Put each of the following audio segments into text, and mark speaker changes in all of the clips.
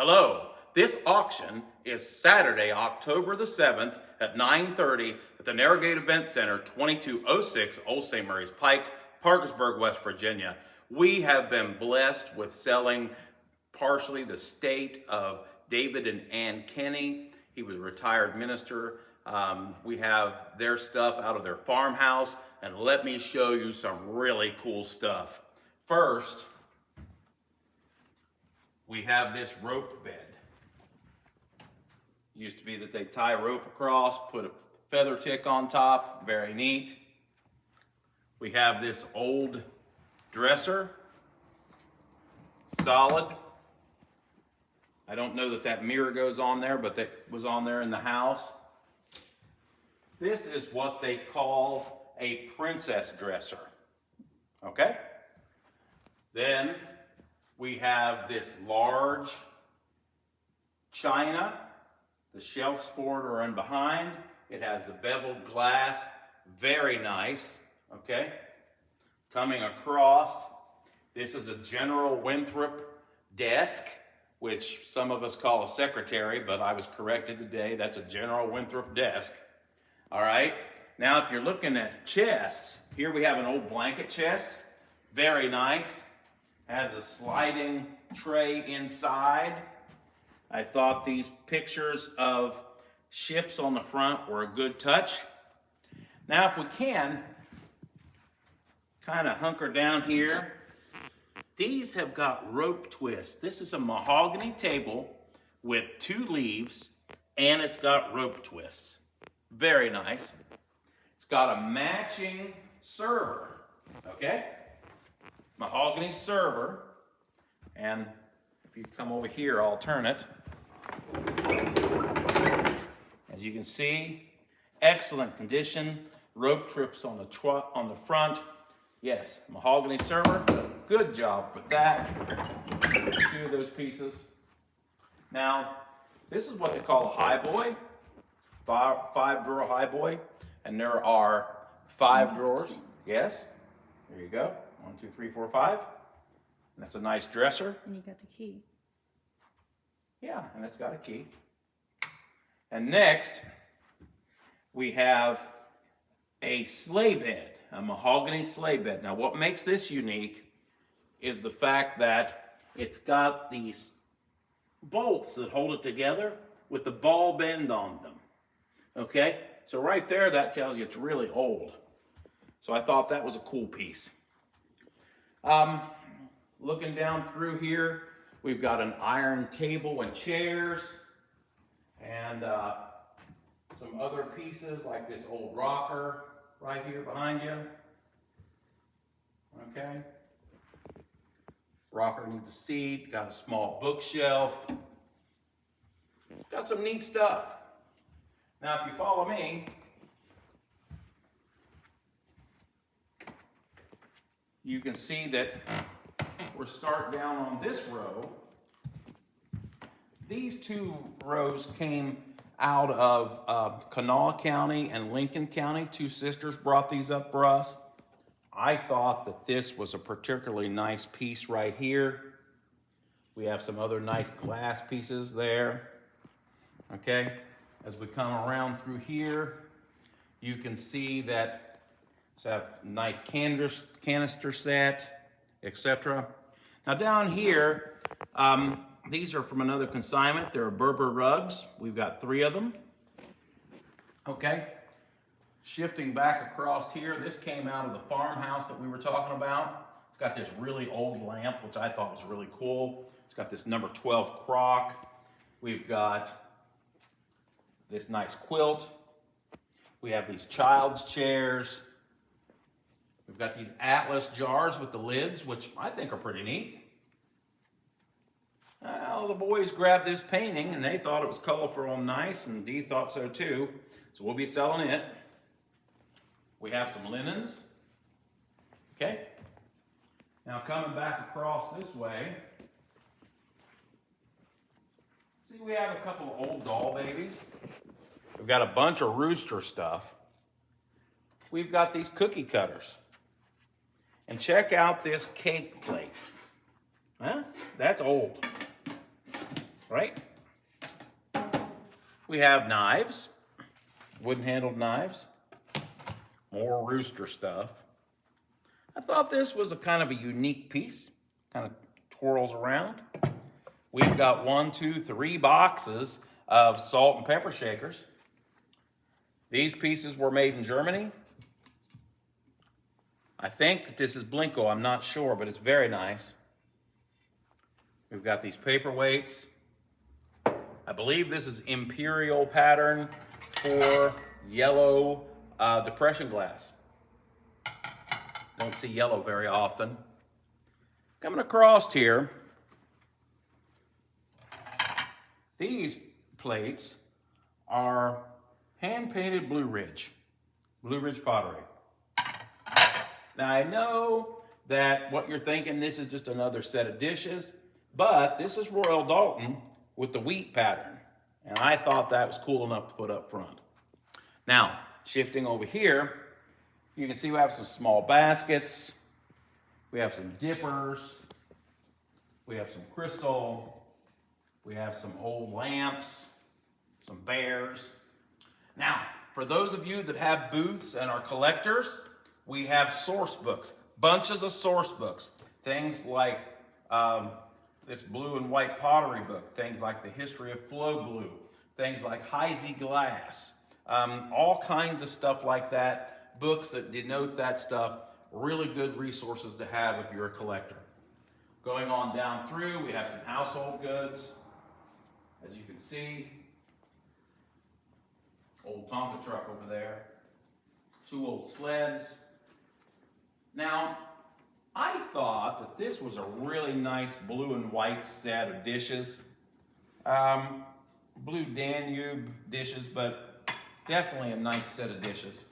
Speaker 1: Hello, this auction is Saturday, October the 7th at 9:30 at the Narrowgate Event Center, 2206 Old St. Mary's Pike, Parkersburg, West Virginia. We have been blessed with selling partially the estate of David and Ann Kinney. He was a retired minister. We have their stuff out of their farmhouse, and let me show you some really cool stuff. First, we have this rope bed. Used to be that they tie a rope across, put a feather tick on top, very neat. We have this old dresser, solid. I don't know that that mirror goes on there, but that was on there in the house. This is what they call a princess dresser, okay? Then we have this large china. The shelves for it are in behind. It has the beveled glass, very nice, okay? Coming across, this is a General Winthrop desk, which some of us call a secretary, but I was corrected today. That's a General Winthrop desk. All right, now if you're looking at chests, here we have an old blanket chest, very nice. Has a sliding tray inside. I thought these pictures of ships on the front were a good touch. Now if we can, kind of hunker down here. These have got rope twists. This is a mahogany table with 2 leaves, and it's got rope twists. Very nice. It's got a matching server, okay? Mahogany server, and if you come over here, I'll turn it. As you can see, excellent condition. Rope trips on the front. Yes, mahogany server. Good job with that. 2 of those pieces. Now, this is what they call a high boy, 5-drawer high boy, and there are 5 drawers. Yes, there you go. 1, 2, 3, 4, 5. And that's a nice dresser.
Speaker 2: And you got the key.
Speaker 1: Yeah, and it's got a key. And next, we have a sleigh bed, a mahogany sleigh bed. Now, what makes this unique is the fact that it's got these bolts that hold it together with the ball bend on them. Okay? So right there, that tells you it's really old. So I thought that was a cool piece. Looking down through here, we've got an iron table and chairs, and some other pieces like this old rocker right here behind you. Okay. Rocker needs a seat, got a small bookshelf. Got some neat stuff. Now, if you follow me, you can see that we're starting down on this row. These 2 rows came out of Kanawha County and Lincoln County. 2 sisters brought these up for us. I thought that this was a particularly nice piece right here. We have some other nice glass pieces there. Okay, as we come around through here, you can see that it's a nice canister set, etc. Now down here, these are from another consignment. They're Berber rugs. We've got 3 of them. Okay. Shifting back across here, this came out of the farmhouse that we were talking about. It's got this really old lamp, which I thought was really cool. It's got this number 12 crock. We've got this nice quilt. We have these child's chairs. We've got these Atlas jars with the lids, which I think are pretty neat. Well, the boys grabbed this painting and they thought it was colorful and nice, and Dee thought so too. So we'll be selling it. We have some linens. Okay. Now coming back across this way, see, we have a couple of old doll babies. We've got a bunch of rooster stuff. We've got these cookie cutters. And check out this cake plate. Huh? That's old. right? We have knives, wooden-handled knives, more rooster stuff. I thought this was a kind of a unique piece, kind of twirls around. We've got 1, 2, 3 boxes of salt and pepper shakers. These pieces were made in Germany. I think that this is Blinko, I'm not sure, but it's very nice. We've got these paperweights. I believe this is imperial pattern for yellow depression glass. Don't see yellow very often. Coming across here, these plates are hand-painted Blue Ridge pottery. Now I know that what you're thinking, this is just another set of dishes, but this is Royal Dalton with the wheat pattern. And I thought that was cool enough to put up front. Now, shifting over here, you can see we have some small baskets, we have some dippers, we have some crystal, we have some old lamps, some bears. Now, for those of you that have booths and are collectors, we have source books, bunches of source books, things like this blue and white pottery book, things like the history of Flow Blue, things like Heisey glass, all kinds of stuff like that. Books that denote that stuff, really good resources to have if you're a collector. Going on down through, we have some household goods. As you can see, old Tonka truck over there, 2 old sleds. Now, I thought that this was a really nice blue and white set of dishes. Blue Danube dishes, but definitely a nice set of dishes.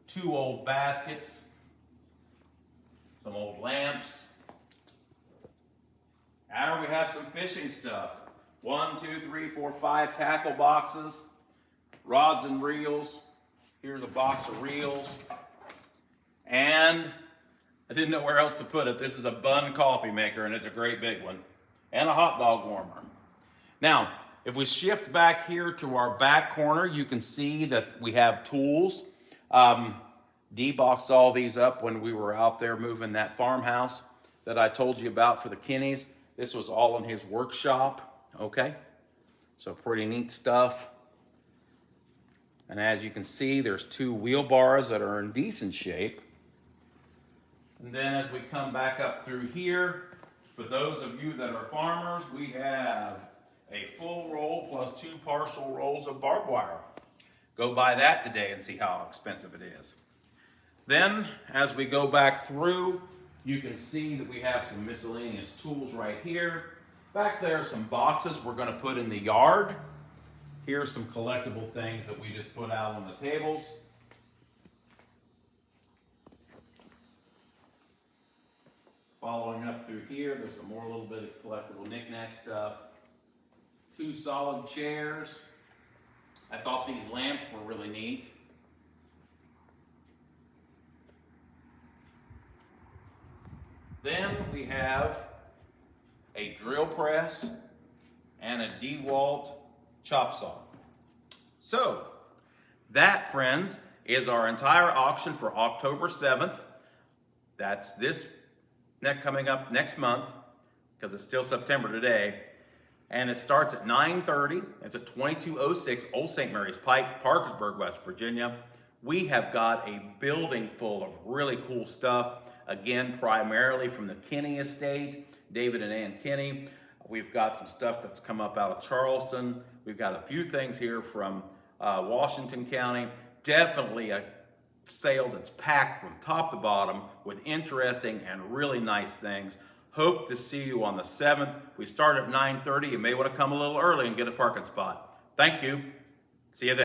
Speaker 1: 2 old baskets, some old lamps. And we have some fishing stuff. 1, 2, 3, 4, 5 tackle boxes, rods and reels. Here's a box of reels. And I didn't know where else to put it. This is a Bun coffee maker, and it's a great big one. And a hot dog warmer. Now, if we shift back here to our back corner, you can see that we have tools. Dee boxed all these up when we were out there moving that farmhouse that I told you about for the Kinneys. This was all in his workshop, okay? So pretty neat stuff. And as you can see, there's 2 wheel bars that are in decent shape. And then as we come back up through here, for those of you that are farmers, we have a full roll plus 2 partial rolls of barbed wire. Go buy that today and see how expensive it is. Then, as we go back through, you can see that we have some miscellaneous tools right here. Back there are some boxes we're going to put in the yard. Here's some collectible things that we just put out on the tables. Following up through here, there's some more little bit of collectible knick-knack stuff. 2 solid chairs. I thought these lamps were really neat. Then we have a drill press and a DeWalt chop saw. So, that, friends, is our entire auction for October 7th. That's this coming up next month, because it's still September today. And it starts at 9:30. It's at 2206 Old St. Mary's Pike, Parkersburg, West Virginia. We have got a building full of really cool stuff. Again, primarily from the Kinney estate, David and Ann Kinney. We've got some stuff that's come up out of Charleston. We've got a few things here from Washington County. Definitely a sale that's packed from top to bottom with interesting and really nice things. Hope to see you on the 7th. We start at 9:30. You may want to come a little early and get a parking spot. Thank you. See you then.